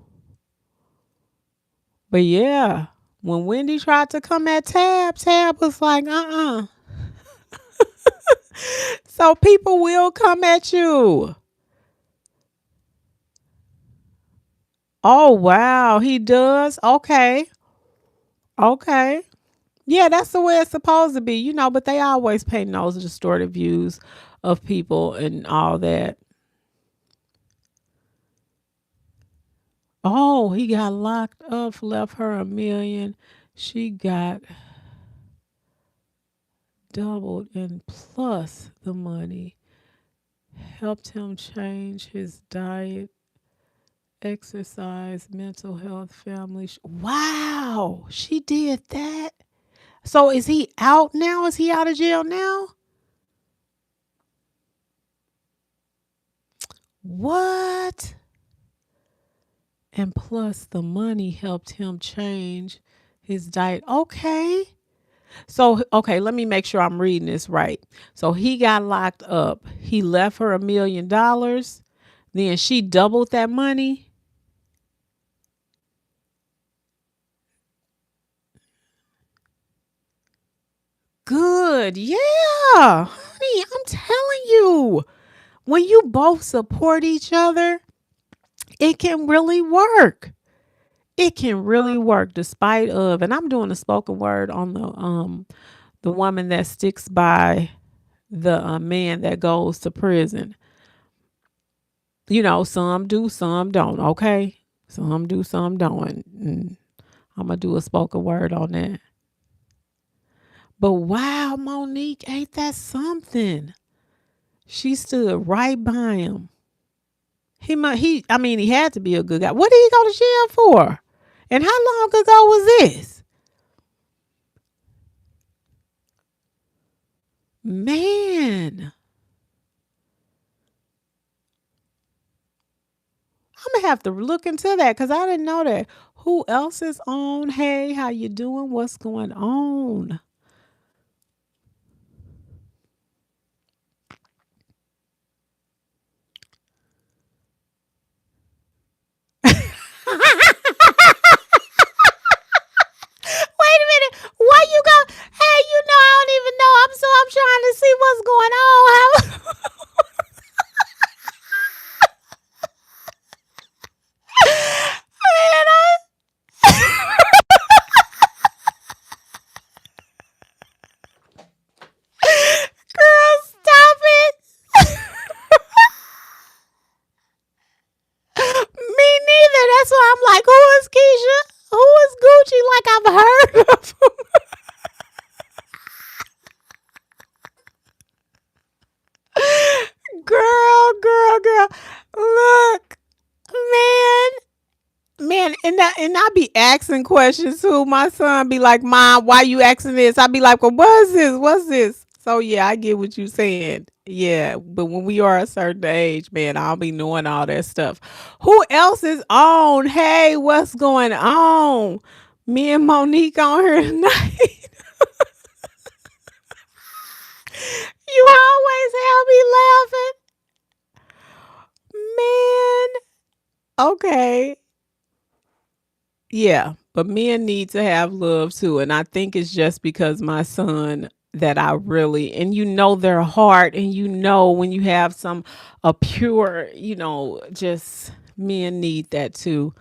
But yeah, when Wendy tried to come at Tab, Tab was like, So people will come at you. Oh wow, he does. Okay. Okay. Yeah, that's the way it's supposed to be, but they always paint those distorted views of people and all that. Oh, he got locked up, left her a million. She got doubled and plus the money. Helped him change his diet, exercise, mental health, family. Wow, she did that. So is he out now? Is he out of jail now? What? And plus the money helped him change his diet. Okay. So, okay, let me make sure I'm reading this right. So he got locked up. He left her $1 million. Then she doubled that money. Good. Yeah. Honey, I'm telling you, when you both support each other, it can really work. It can really work despite of, and I'm doing a spoken word on the woman that sticks by the man that goes to prison. Some do, some don't. Okay, some do, some don't. And I'm gonna do a spoken word on that. But wow, Monique, ain't that something? She stood right by him. I mean, he had to be a good guy. What did he go to jail for? And how long ago was this? Man, I'm gonna have to look into that because I didn't know that. Who else is on? Hey, how you doing? What's going on? Wait a minute. Why you go? Hey, I don't even know. I'm trying to see what's going on. Man, girl, stop it. Me neither. That's why I'm like, who is Keisha? Who is Gucci? Like I've heard of him. Girl. Look, man. Man, and I be asking questions too. My son be like, "Mom, why you asking this?" I be like, "Well, what is this? What's this?" So yeah, I get what you saying. Yeah, but when we are a certain age, man, I'll be knowing all that stuff. Who else is on? Hey, what's going on? Me and Monique on here tonight. You always have me laughing, man. Okay, Yeah, but men need to have love too. And I think it's just because my son that I really, and you know their heart, and you know when you have some a pure, just men need that too.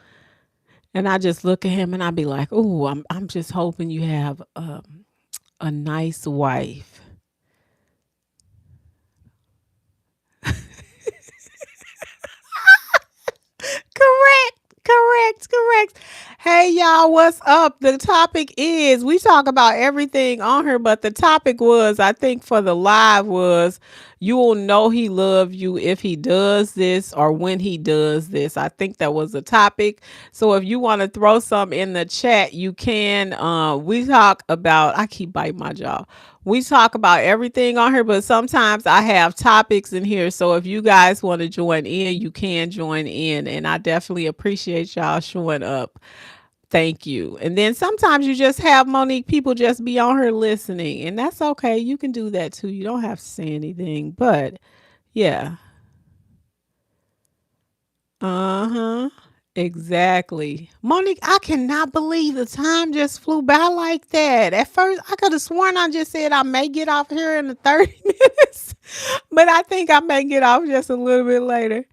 And I just look at him and I be like, "Oh, I'm just hoping you have a nice wife." Correct, correct. Hey y'all, what's up? The topic is we talk about everything on her, but the topic was, I think for the live was, you will know he love you if he does this or when he does this. I think that was the topic. So if you want to throw some in the chat, you can. We talk about, I keep biting my jaw. We talk about everything on here, but sometimes I have topics in here. So if you guys want to join in, you can join in. And I definitely appreciate y'all showing up. Thank you. And then sometimes you just have Monique, people just be on her listening, and that's okay. You can do that too. You don't have to say anything, but yeah. Uh huh. Exactly. Monique, I cannot believe the time just flew by like that. At first, I could have sworn I just said I may get off here in the 30 minutes, but I think I may get off just a little bit later.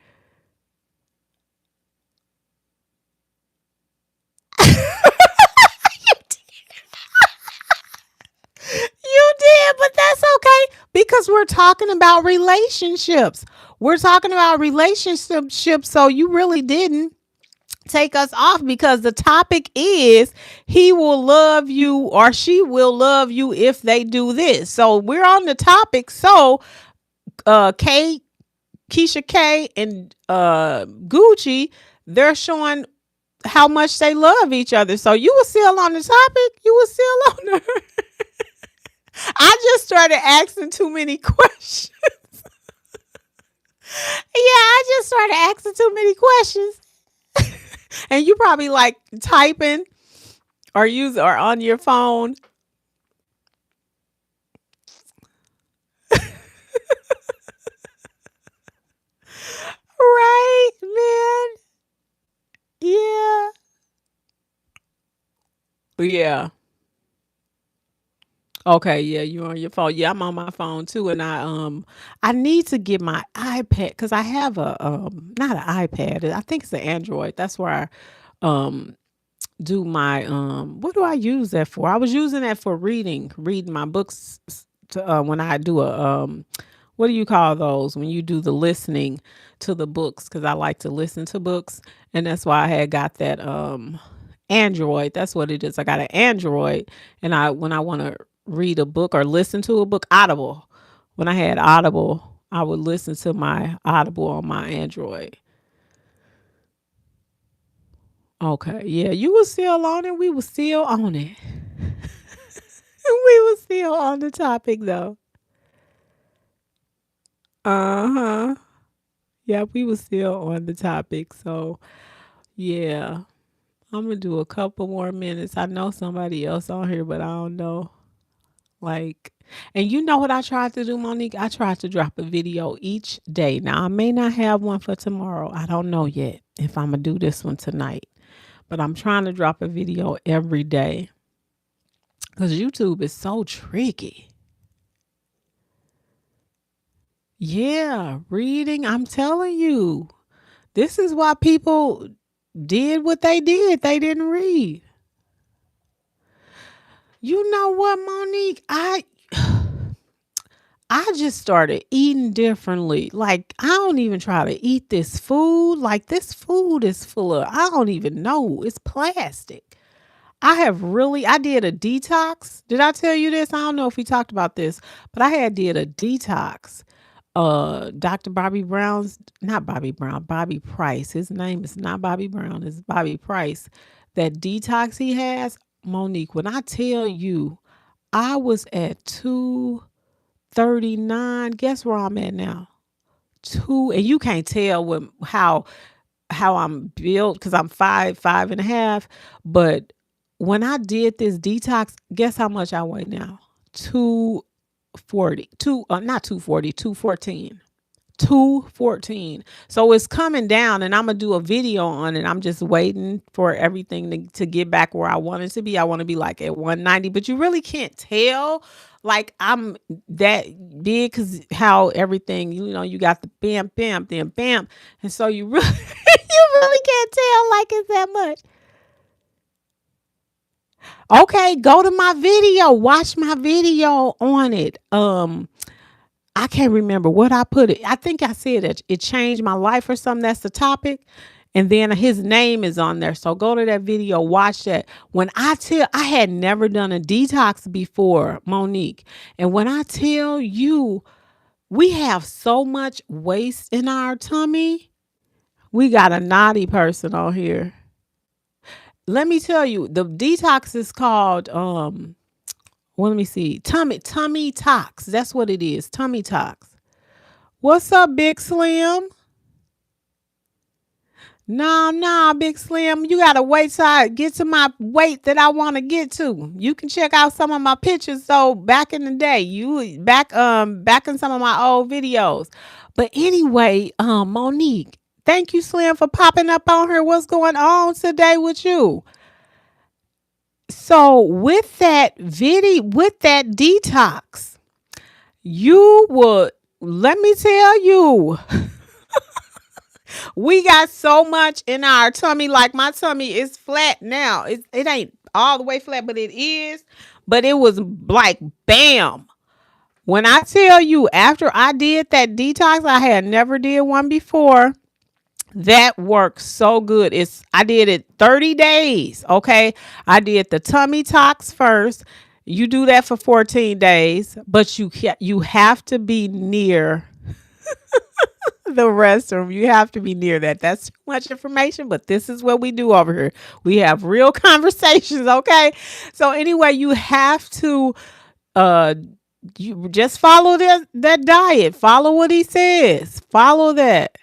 You did, but that's okay because we're talking about relationships. We're talking about relationships, so you really didn't take us off because the topic is he will love you or she will love you if they do this. So we're on the topic. So Kate, Keisha K, and Gucci, they're showing how much they love each other. So you were still on the topic. You were still on there. I just started asking too many questions. Yeah, I just started asking too many questions. And you probably like typing or on your phone. Right, man. Yeah. Yeah. Okay, yeah, you're on your phone. Yeah, I'm on my phone too, and I need to get my iPad because I have a not an iPad. I think it's an Android. That's where I do my what do I use that for? I was using that for reading my books when I do a what do you call those when you do the listening to the books, because I like to listen to books, and that's why I had got that Android. That's what it is. I got an Android, and I when I want to read a book or listen to a book, Audible. When I had Audible, I would listen to my Audible on my Android. Okay, yeah, you were still on it. We were still on it. We were still on the topic though. Uh huh. Yeah, we were still on the topic. So yeah, I'm gonna do a couple more minutes. I know somebody else on here, but I don't know. Like, and you know what I tried to do, Monique? I tried to drop a video each day. Now I may not have one for tomorrow. I don't know yet if I'm gonna do this one tonight, but I'm trying to drop a video every day because YouTube is so tricky. Yeah, reading. I'm telling you, this is why people did what they did. They didn't read. You know what, Monique? I just started eating differently. Like, I don't even try to eat this food. Like, this food is full of, I don't even know. It's plastic. I did a detox. Did I tell you this? I don't know if we talked about this, but I had did a detox. Dr. Bobby Brown's, not Bobby Brown, Bobby Price. His name is not Bobby Brown, it's Bobby Price. That detox he has, Monique, when I tell you, I was at 239. Guess where I'm at now? Two, and you can't tell how I'm built because I'm 5'5.5". But when I did this detox, guess how much I weigh now? 240. Not 240, 214. 214. So it's coming down and I'm gonna do a video on it. I'm just waiting for everything to get back where I want it to be. I want to be like at 190, but you really can't tell like I'm that big because how everything, you got the bam bam then bam. And so you really you really can't tell like it's that much. Okay, go to my video, watch my video on it. I can't remember what I put it. I think I said it changed my life or something. That's the topic. And then his name is on there. So go to that video, watch that. When I had never done a detox before, Monique. And when I tell you, we have so much waste in our tummy. We got a naughty person on here. Let me tell you, the detox is called well, let me see. Tummy tox. That's what it is. Tummy tox. What's up, Big Slim? No, Big Slim. You gotta wait till I get to my weight that I want to get to. You can check out some of my pictures though back in the day. You back in some of my old videos. But anyway, Monique, thank you, Slim, for popping up on here. What's going on today with you? So with that detox, you would let me tell you, we got so much in our tummy. Like my tummy is flat now. It ain't all the way flat, but it is. But it was like bam. When I tell you, after I did that detox, I had never did one before. That works so good. I did it 30 days. Okay. I did the tummy tox first. You do that for 14 days, but you have to be near the restroom. You have to be near that. That's too much information, but this is what we do over here. We have real conversations. Okay. So anyway, you have to, you just follow that diet. Follow what he says. Follow that.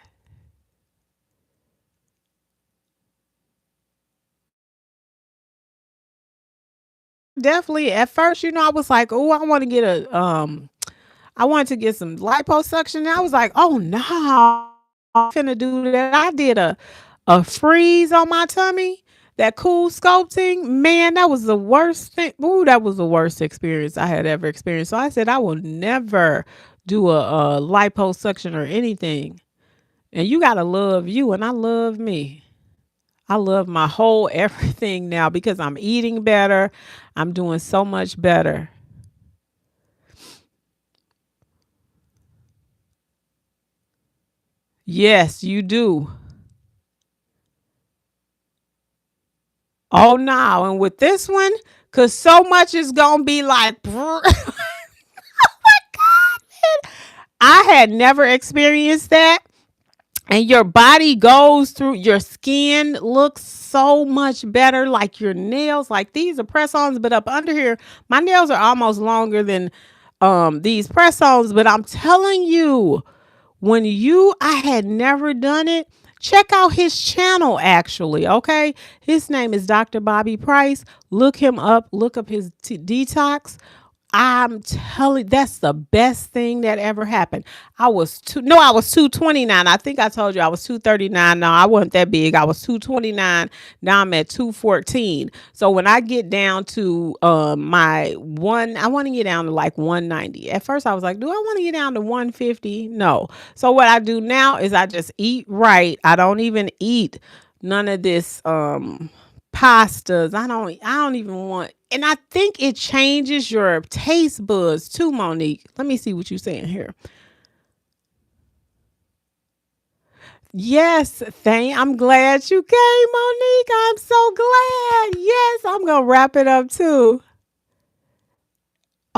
Definitely. At first, I was like, oh, I wanted to get some liposuction. And I was like, oh no, I'm finna do that. I did a freeze on my tummy, that cool sculpting. Man, that was the worst thing. Ooh, that was the worst experience I had ever experienced. So I said I will never do a liposuction or anything. And you gotta love you, and I love me. I love my whole everything now because I'm eating better. I'm doing so much better. Yes, you do. Oh no. And with this one, because so much is gonna be like I had never experienced that. And your body goes through your skin looks so much better, like your nails, like these are press-ons, but up under here my nails are almost longer than these press-ons. But I'm telling you, I had never done it. Check out his channel actually. Okay, his name is Dr. Bobby Price. Look him up. Look up his detox. I'm telling, that's the best thing that ever happened. I was 229. I think I told you I was 239. No, I wasn't that big. I was 229. Now I'm at 214. So when I get down to my one, I want to get down to like 190. At first I was like, do I want to get down to 150? No. So what I do now is I just eat right. I don't even eat none of this pastas. I don't even want, and I think it changes your taste buds too, Monique. Let me see what you're saying here. Yes, I'm glad you came, Monique. I'm so glad. Yes, I'm gonna wrap it up too.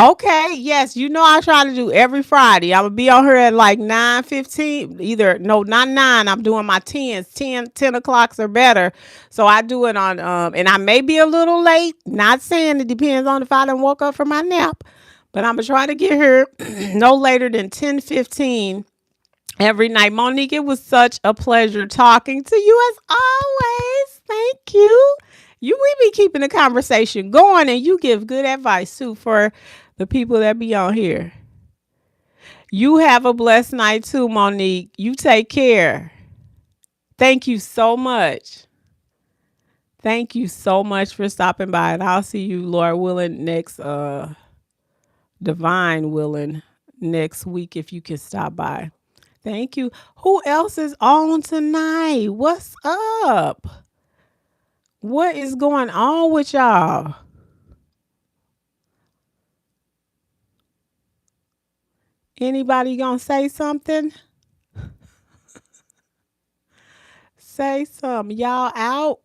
Okay, yes, I try to do every Friday. I'm gonna be on here at like 9:15. Either no, not 9. I'm doing my 10s, 10 o'clocks or better. So I do it on and I may be a little late. Not saying it depends on if I done woke up from my nap. But I'm gonna try to get here no later than 10:15 every night. Monique, it was such a pleasure talking to you as always. Thank you. We be keeping the conversation going, and you give good advice too for the people that be on here. You have a blessed night too, Monique. You take care. Thank you so much. Thank you so much for stopping by, and I'll see you, Lord willing, next divine willing, next week if you can stop by. Thank you. Who else is on tonight? What's up? What is going on with y'all? Anybody gonna say something? Say something. Y'all out?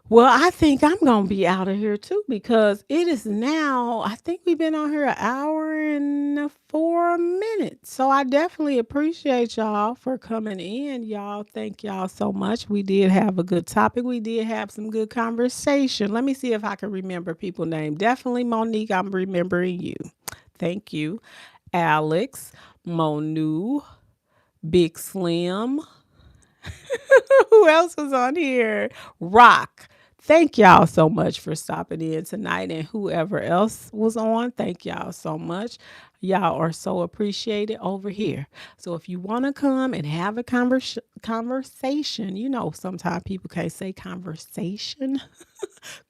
Well, I think I'm going to be out of here too because it is now, I think we've been on here an hour and 4 minutes. So I definitely appreciate y'all for coming in. Y'all, thank y'all so much. We did have a good topic. We did have some good conversation. Let me see if I can remember people's name. Definitely Monique, I'm remembering you. Thank you. Alex, Monu, Big Slim, who else was on here? Rock. Thank y'all so much for stopping in tonight. And whoever else was on, thank y'all so much. Y'all are so appreciated over here. So if you want to come and have a conversation, you know, sometimes people can't say conversation.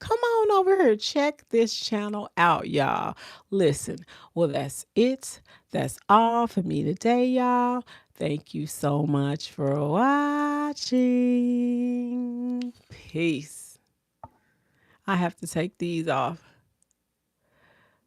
Come on over here. Check this channel out, y'all. Listen, well, that's it. That's all for me today, y'all. Thank you so much for watching. Peace. I have to take these off.